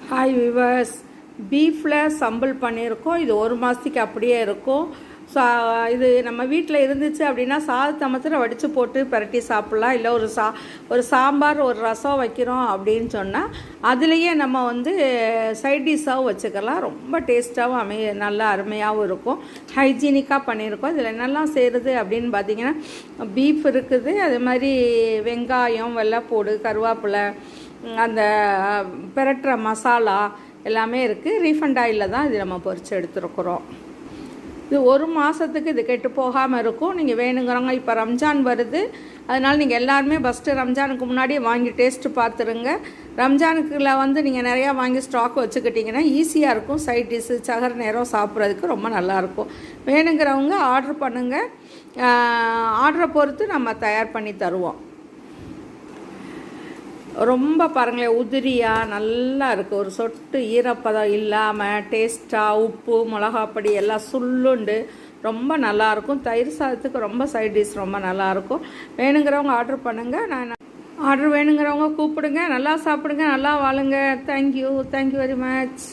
Hi viewers, பீஃபில் சம்பல் பண்ணியிருக்கோம். இது ஒரு மாதத்துக்கு அப்படியே இருக்கும். இது நம்ம வீட்டில் இருந்துச்சு அப்படின்னா சாதத்தை மாத்திரம் வடித்து போட்டு பரட்டி சாப்பிட்லாம். இல்லை ஒரு சாம்பார் ஒரு ரசம் வைக்கிறோம் அப்படின்னு சொன்னால் அதுலேயே நம்ம சைட் டிஷ்ஷாகவும் வச்சுக்கலாம். ரொம்ப டேஸ்ட்டாகவும் நல்லா அருமையாகவும் இருக்கும். ஹைஜீனிக்காக பண்ணியிருக்கோம். இதில் என்னெல்லாம் செய்கிறது அப்படின்னு பார்த்தீங்கன்னா, பீஃப் இருக்குது, அது மாதிரி வெங்காயம், வெள்ளைப்பூடு, கருவேப்பிலை, அந்த பிரட்டுற மசாலா எல்லாமே இருக்குது. ரீஃபண்ட் ஆயிலில் தான் இது நம்ம பொரித்து எடுத்துருக்குறோம். இது ஒரு மாதத்துக்கு இது கெட்டு போகாமல் இருக்கும். நீங்கள் வேணுங்கிறவங்க, இப்போ ரம்ஜான் வருது, அதனால் நீங்கள் எல்லாருமே ஃபஸ்ட்டு ரம்ஜானுக்கு முன்னாடியே வாங்கி டேஸ்ட்டு பார்த்துருங்க. ரம்ஜானுக்குள்ள நீங்கள் நிறையா வாங்கி ஸ்டாக் வச்சுக்கிட்டிங்கன்னா ஈஸியாக இருக்கும். சைட் டிஷ்ஷு சகர் நேரம் சாப்பிட்றதுக்கு ரொம்ப நல்லாயிருக்கும். வேணுங்கிறவங்க ஆர்டர் பண்ணுங்கள். ஆர்டரை பொறுத்து நம்ம தயார் பண்ணி தருவோம். ரொம்ப பாருங்களேன், உதிரியாக நல்லா இருக்குது. ஒரு சொட்டு ஈரப்பதம் இல்லாமல் டேஸ்ட்டாக உப்பு மிளகாப்பொடி எல்லாம் சுள்ளுண்டு ரொம்ப நல்லாயிருக்கும். தயிர் சாதத்துக்கு ரொம்ப சைட் டிஷ் ரொம்ப நல்லாயிருக்கும். வேணுங்கிறவங்க ஆர்டர் பண்ணுங்கள். ஆர்டர் வேணுங்கிறவங்க கூப்பிடுங்க. நல்லா சாப்பிடுங்க, நல்லா வாழுங்க. Thank you very much.